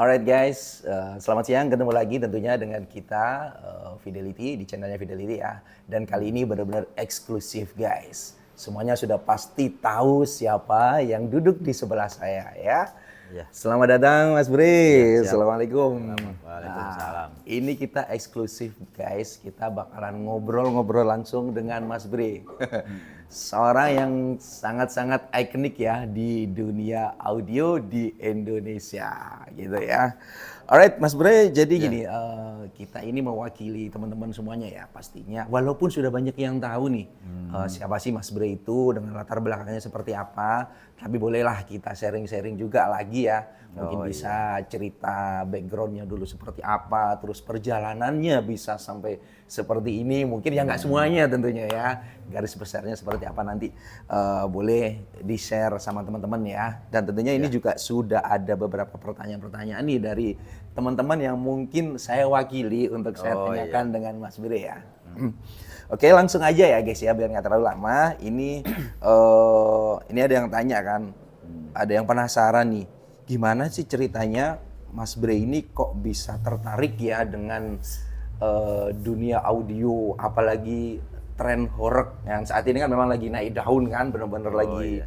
Alright guys, selamat siang, ketemu lagi tentunya dengan kita Fidelity di channelnya Fidelity ya. Dan kali ini benar-benar eksklusif guys. Semuanya sudah pasti tahu siapa yang duduk di sebelah saya ya. Ya. Selamat datang Mas Bre. Ya, siap. Assalamualaikum. Waalaikumsalam. Nah, ini kita eksklusif guys, kita bakalan ngobrol-ngobrol langsung dengan Mas Bre. Seorang yang sangat-sangat ikonik ya di dunia audio di Indonesia gitu ya. Alright Mas Bre, jadi gini, kita ini mewakili teman-teman semuanya ya pastinya. Walaupun sudah banyak yang tahu nih siapa sih Mas Bre itu dengan latar belakangnya seperti apa. Tapi bolehlah kita sharing-sharing juga lagi ya. Mungkin bisa cerita backgroundnya dulu seperti apa, terus perjalanannya bisa sampai seperti ini. Mungkin ya nggak semuanya tentunya ya. Garis besarnya seperti apa nanti boleh di-share sama teman-teman ya. Dan tentunya ini juga sudah ada beberapa pertanyaan-pertanyaan nih dari teman-teman yang mungkin saya wakili untuk saya tanyakan dengan Mas Bre ya. Oke, langsung aja ya guys ya, biar nggak terlalu lama. Ini ada yang tanya kan, ada yang penasaran nih, gimana sih ceritanya Mas Bre ini kok bisa tertarik ya dengan dunia audio, apalagi tren horor yang saat ini kan memang lagi naik daun kan, bener-bener lagi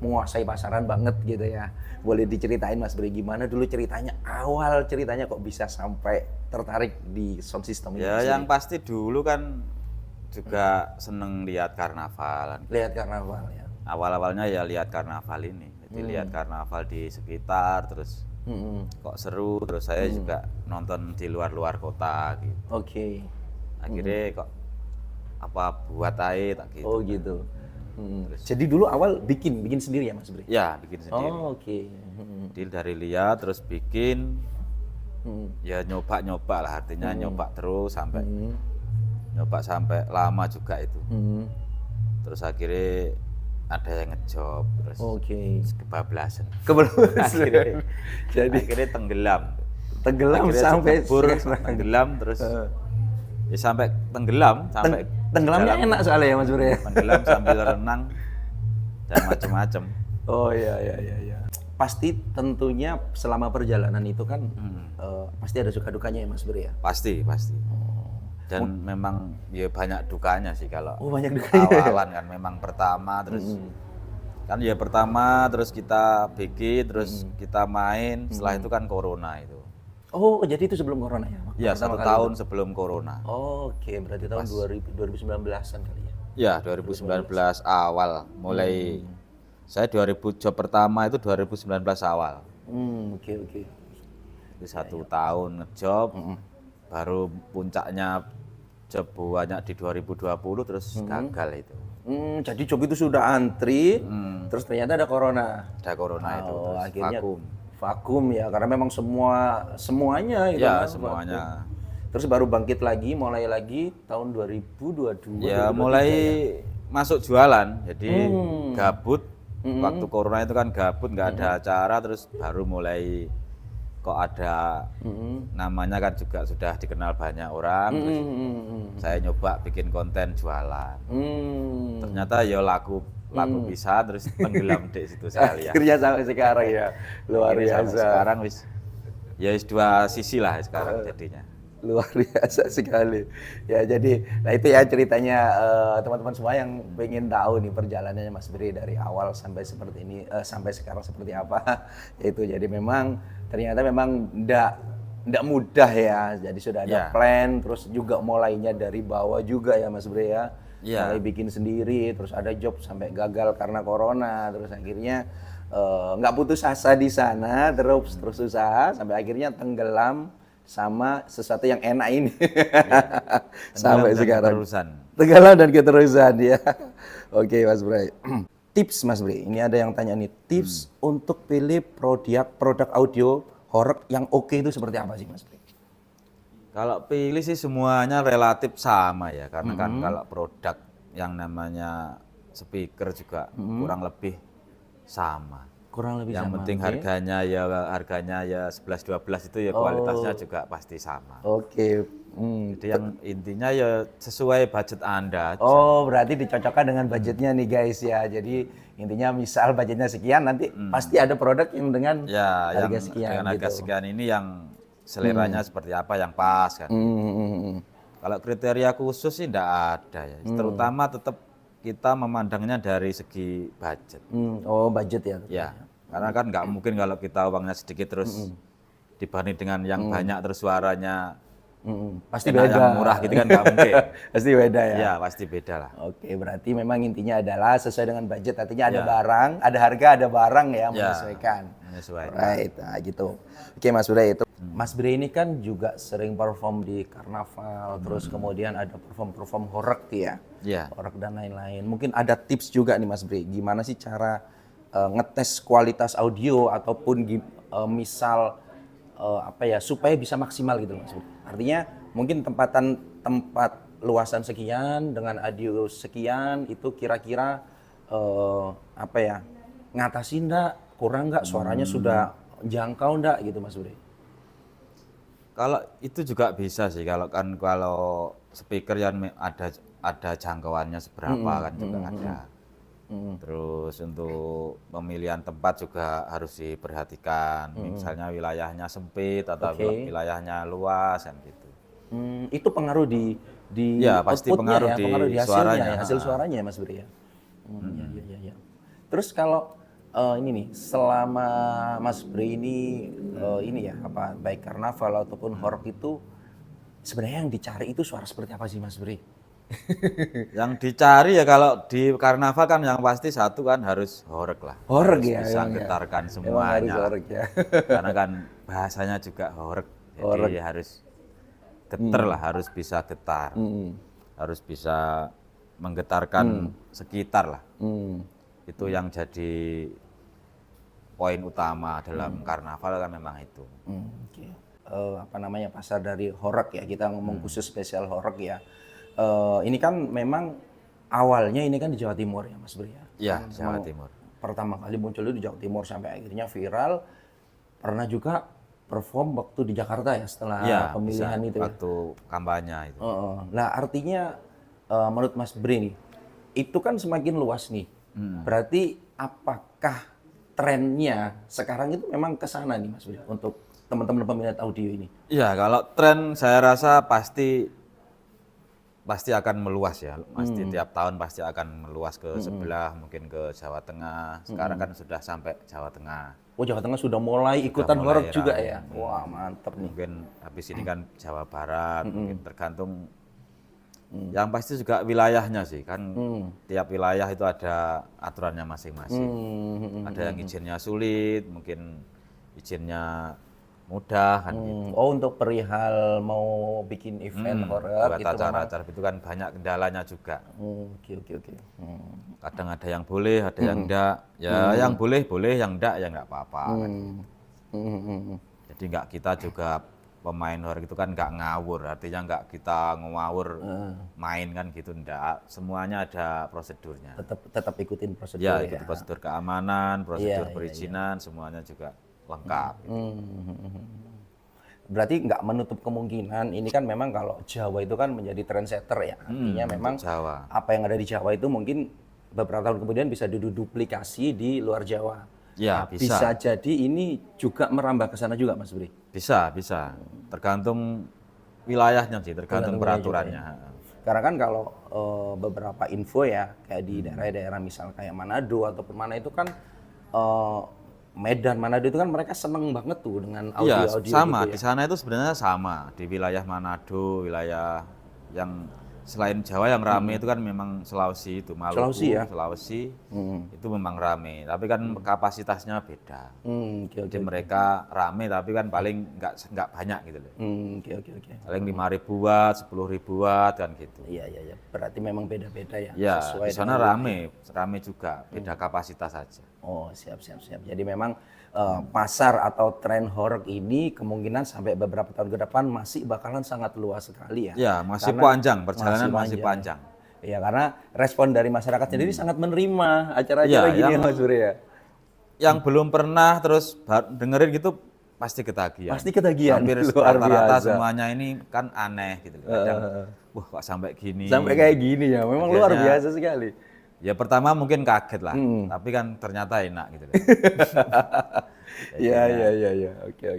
menguasai pasaran banget gitu ya. Boleh diceritain Mas Bre gimana dulu ceritanya, awal ceritanya kok bisa sampai tertarik di sound system ini? Ya yang pasti dulu kan juga seneng lihat karnaval. Lihat karnaval ya. Awal-awalnya ya lihat karnaval ini. Jadi lihat karnaval di sekitar, terus kok seru, terus saya juga nonton di luar-luar kota gitu. Oke. Akhirnya kok buat aja tak gitu. Oh gitu. Jadi dulu awal bikin sendiri ya Mas Bre? Ya bikin sendiri. Oh oke. Jadi dari lihat terus bikin, ya nyoba-nyoba lah, artinya nyoba terus sampai nyoba sampai lama juga itu. Terus akhirnya ada yang ngejob, terus kebablasan. Jadi akhirnya tenggelam akhirnya sampai tenggelam terus ya sampai tenggelam sampai tenggelamnya enak soalnya ya Mas Bre. Tenggelam sambil renang dan macam-macam. Oh iya. Pasti tentunya selama perjalanan itu kan pasti ada suka dukanya ya Mas Bre ya? Pasti. Dan memang ya banyak dukanya sih kalau banyak dukanya. Awalan kan memang pertama terus kan ya pertama terus kita bikin terus kita main, setelah itu kan corona itu. Oh jadi itu sebelum corona ya? Ya 1 tahun sebelum corona. Oke, berarti tahun 2019-an kali ya? Ya 2019 awal mulai. Saya job pertama itu 2019 awal. Oke. Itu 1 tahun ngejob, baru puncaknya job banyak di 2020 terus gagal itu. Jadi job itu sudah antri, terus ternyata ada corona. Ada corona itu, terus akhirnya vakum ya, karena memang semuanya itu ya kan, semuanya. Terus baru bangkit lagi, mulai lagi tahun 2022. Ya mulai masuk jualan, jadi gabut. Waktu corona itu kan gabut, nggak ada acara, terus baru mulai kok ada namanya kan juga sudah dikenal banyak orang. Terus saya nyoba bikin konten jualan. Ternyata ya laku bisa, terus tenggelam di situ saya lihat. Akhirnya sampai sekarang ya, luar biasa. Sekarang ya dua sisi lah sekarang jadinya. Luar biasa sekali. Ya jadi, nah itu ya ceritanya teman-teman semua yang pengen tahu nih perjalanannya Mas Bre dari awal sampai seperti ini, sampai sekarang seperti apa. Itu jadi memang ternyata memang ndak mudah ya. Jadi sudah ada plan, terus juga mulainya dari bawah juga ya Mas Bre ya. Mulai bikin sendiri, terus ada job sampai gagal karena corona, terus akhirnya nggak putus asa di sana, terus usaha sampai akhirnya tenggelam sama sesuatu yang enak ini. Sampai sekarang. Tenggelam dan keterusan ya. Oke Mas Bre. Tips Mas Bre, ini ada yang tanya nih, tips untuk pilih produk audio horor yang oke itu seperti apa sih Mas Bre? Kalau pilih sih semuanya relatif sama ya, karena kan kalau produk yang namanya speaker juga kurang lebih sama. Kurang lebih Yang sama. penting oke. harganya ya 11-12 itu ya kualitasnya juga pasti sama. Oke. Jadi yang intinya ya sesuai budget Anda aja. Oh, berarti dicocokkan dengan budgetnya nih guys ya. Jadi intinya misal budgetnya sekian, nanti pasti ada produk yang dengan Ya, yang harga sekian dengan harga gitu. sekian ini yang seleranya seperti apa yang pas kan. Kalau kriteria khusus sih enggak ada ya. Terutama tetap kita memandangnya dari segi budget. Oh, budget ya. Ya, karena kan nggak mungkin kalau kita uangnya sedikit terus dibanding dengan yang banyak terus suaranya Pasti enak beda. yang murah gitu kan nggak mungkin. Pasti beda ya. Ya pasti beda lah. Oke, berarti memang intinya adalah sesuai dengan budget. Artinya ada barang, ada harga, ada barang ya menyesuaikan. Menyesuaikan. Right, nah gitu. Oke Mas Bre itu. Mas Bre ini kan juga sering perform di karnaval, terus kemudian ada perform horeg tuh ya. Iya. Horeg dan lain-lain. Mungkin ada tips juga nih Mas Bre, gimana sih cara ngetes kualitas audio ataupun misal apa ya supaya bisa maksimal gitu Mas Bre. Artinya mungkin tempat luasan sekian dengan audio sekian itu kira-kira apa ya ngatasin enggak, kurang enggak, suaranya sudah jangkau enggak gitu Mas Bre. Kalau itu juga bisa sih kalau speaker yang ada jangkauannya seberapa kan juga ada. Terus untuk pemilihan tempat juga harus diperhatikan. Misalnya wilayahnya sempit atau wilayahnya luas kan gitu. Itu pengaruh di Ya, pasti outputnya pengaruh ya, di pengaruh di hasilnya suaranya. ya, hasil suaranya ya Mas Bri ya. Iya. Terus kalau ini nih, selama Mas Bri ini ya apa baik karnaval ataupun horeg itu sebenarnya yang dicari itu suara seperti apa sih Mas Bri? Yang dicari ya kalau di karnaval kan yang pasti satu kan harus horeg lah. Horeg Harus ya. bisa emang ya? getarkan Emang harus semuanya. lah. horeg ya. Karena kan bahasanya juga horeg. Jadi harus getar lah, harus bisa getar. Harus bisa menggetarkan sekitar lah. Itu yang jadi poin utama dalam karnaval kan memang itu. Oke. Apa namanya pasar dari horeg ya, kita ngomong khusus spesial horeg ya. Ini kan memang awalnya ini kan di Jawa Timur ya Mas Bri ya. Iya, Jawa Timur. Pertama kali muncul itu di Jawa Timur sampai akhirnya viral. Pernah juga perform waktu di Jakarta ya setelah Iya, pemilihan bisa, itu ya. waktu kampanye itu. Nah artinya menurut Mas Bri nih, itu kan semakin luas nih. Berarti apakah trennya sekarang itu memang ke sana nih Mas Bri untuk teman-teman peminat audio ini? Iya, kalau tren saya rasa pasti akan meluas ya. Pasti tiap tahun pasti akan meluas ke sebelah, mungkin ke Jawa Tengah. Sekarang kan sudah sampai Jawa Tengah. Oh Jawa Tengah sudah mulai ikutan mulai horeg juga rame. ya? Wah mantep nih. Mungkin habis ini kan Jawa Barat, mungkin tergantung. Yang pasti juga wilayahnya sih, kan tiap wilayah itu ada aturannya masing-masing. Ada yang izinnya sulit, mungkin izinnya mudah kan gitu. Oh untuk perihal mau bikin event horeg Buat itu memang. acara-acara itu kan banyak kendalanya juga. Oke. Kadang ada yang boleh, ada yang enggak. Ya yang boleh, yang enggak ya enggak apa-apa. kan. Jadi enggak kita juga pemain horeg itu kan enggak ngawur, artinya enggak kita ngawur main kan gitu enggak. Semuanya ada prosedurnya. Tetap ikutin prosedur Ya, ya. ikuti prosedur keamanan, prosedur Iya. perizinan, semuanya juga lengkap. Berarti nggak menutup kemungkinan ini kan memang kalau Jawa itu kan menjadi trendsetter ya. Artinya memang Jawa. apa yang ada di Jawa itu mungkin beberapa tahun kemudian bisa diduplikasi di luar Jawa. Ya, Nah, bisa. jadi ini juga merambah ke sana juga Mas Bri. Bisa. Tergantung wilayahnya sih, tergantung wilayah peraturannya. Karena kan kalau beberapa info ya kayak di daerah-daerah misal kayak Manado ataupun mana itu kan Medan, Manado itu kan mereka seneng banget tuh dengan Iya, audio-audio sama. gitu Di ya. sana itu sebenarnya sama. Di wilayah Manado, wilayah yang selain Jawa yang rame itu kan memang Sulawesi itu, Maluku, Sulawesi ya? Sulawesi itu memang rame. Tapi kan kapasitasnya beda. Oke. Jadi mereka rame tapi kan paling nggak banyak gitu loh. Oke. Paling 5.000 watt, 10.000 watt kan gitu. Iya. Berarti memang beda-beda ya. Ya, sesuai di sana dengan- rame juga, beda kapasitas saja. Oh, siap. Jadi memang pasar atau tren horeg ini kemungkinan sampai beberapa tahun ke depan masih bakalan sangat luas sekali ya. Ya, masih Karena panjang, perjalanan masih panjang. Iya, karena respon dari masyarakat sendiri sangat menerima acara-acara Iya, gini ya yang- Mas Bri ya. yang belum pernah terus dengerin gitu pasti ketagihan. Pasti ketagihan. Hampir Luar rata-rata biasa. semuanya ini kan aneh gitu loh. Kadang, wah kok sampai gini. Sampai kayak gini ya, memang luar Akhirnya, biasa sekali. Ya pertama mungkin kaget lah, tapi kan ternyata enak gitu loh. Iya, iya. Oke.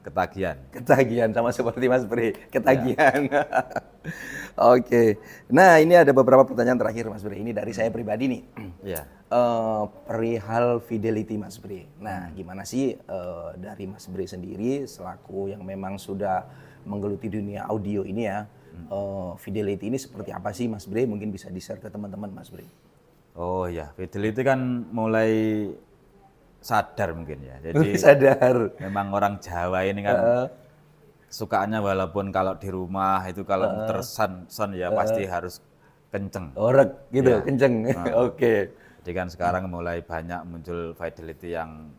Ketagihan. Ketagihan sama seperti Mas Bre, ketagihan. Oke. Nah, ini ada beberapa pertanyaan terakhir Mas Bre. Ini dari saya pribadi nih. Iya. Perihal fidelity Mas Bre. Nah, gimana sih dari Mas Bre sendiri selaku yang memang sudah menggeluti dunia audio ini ya, fidelity ini seperti apa sih Mas Bre? Mungkin bisa di-share ke teman-teman Mas Bre. Oh ya, fidelity kan mulai sadar mungkin ya. Jadi Sadar. memang orang Jawa ini kan sukaannya walaupun kalau di rumah itu kalau terson ya pasti harus kenceng. Orek gitu, Ya. kenceng. Oke. Jadi kan sekarang mulai banyak muncul fidelity yang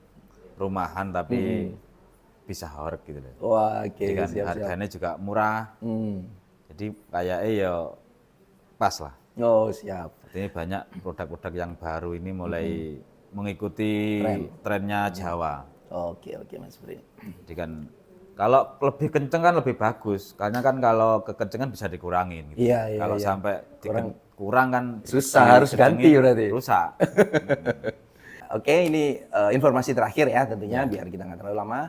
rumahan tapi bisa horeg gitu loh. Wah, oke. Jadi kan Siap. harganya juga murah. Jadi kayaknya ya pas lah. Oh, siap. Ini banyak produk-produk yang baru ini mulai mengikuti trennya Jawa. Oke, Mas Bre. Jadi kan kalau lebih kenceng kan lebih bagus, karena kan kalau kekencengan bisa dikurangin. Gitu. Iya. Kalau sampai kurang kan Susah, harus ganti berarti. Rusak. Oke, ini informasi terakhir ya tentunya biar kita nggak terlalu lama.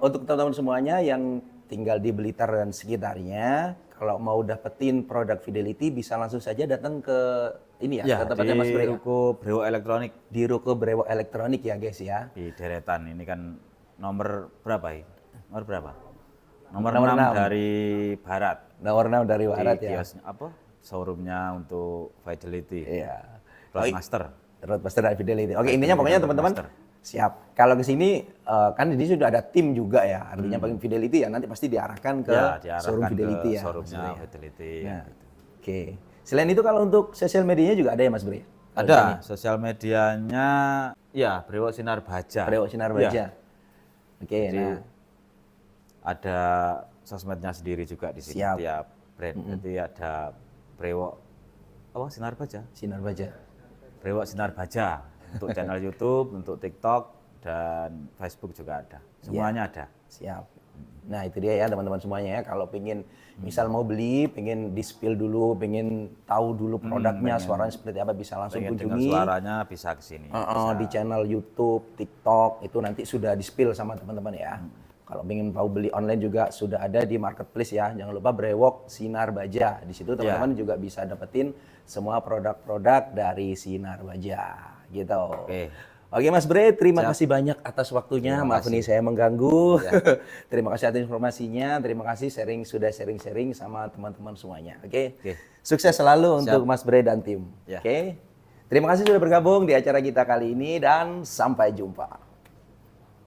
Untuk teman-teman semuanya yang tinggal di Blitar dan sekitarnya, kalau mau dapetin produk Fidelity bisa langsung saja datang ke ini ya, ke tempatnya Mas Bre. Di Ruko Brewok Elektronik. Di Ruko Brewok Elektronik ya guys ya. Di deretan ini kan nomor berapa ya? Nomor berapa? Nomor, Nomor 6 6. dari barat. Nomor 6 dari barat Di ya. kiosnya apa? Showroomnya untuk Fidelity. Iya. Roadmaster. Roadmaster dan Fidelity. Oke, intinya pokoknya teman-teman siap. Kalau ke sini kan di sini sudah ada tim juga ya. Artinya paling Fidelity ya nanti pasti diarahkan ke Diarahkan showroom ke Fidelity ya. showroomnya maksudnya. Fidelity. Nah, gitu. Oke. Selain itu kalau untuk sosial medianya juga ada ya Mas Bre? Ada sosial medianya, ya Brewok Sinar Baja. Brewok Sinar Iya. Baja. Oke, nah Ada sosmednya sendiri juga di sini Siap. tiap brand. Jadi ada Brewok Sinar Baja. Sinar Baja. Brewok Sinar Baja untuk channel YouTube, untuk TikTok dan Facebook juga ada. Semuanya ada. Siap. Nah itu dia ya teman-teman semuanya ya. Kalau pengen misal mau beli, pengen di-spill dulu, pengen tahu dulu produknya, suaranya seperti apa bisa langsung Pengen dengar kunjungi. suaranya bisa ke sini. Di channel YouTube, TikTok itu nanti sudah di-spill sama teman-teman ya. Kalau pengen tahu beli online juga sudah ada di marketplace ya. Jangan lupa Brewok Sinar Baja. Di situ teman-teman juga bisa dapetin semua produk-produk dari Sinar Baja gitu. Oke Mas Bre, terima kasih banyak atas waktunya. Maaf nih saya mengganggu. Terima kasih atas informasinya. Terima kasih sudah sharing-sharing sama teman-teman semuanya. Oke. Sukses selalu untuk Mas Bre dan tim. Oke. Terima kasih sudah bergabung di acara kita kali ini dan sampai jumpa.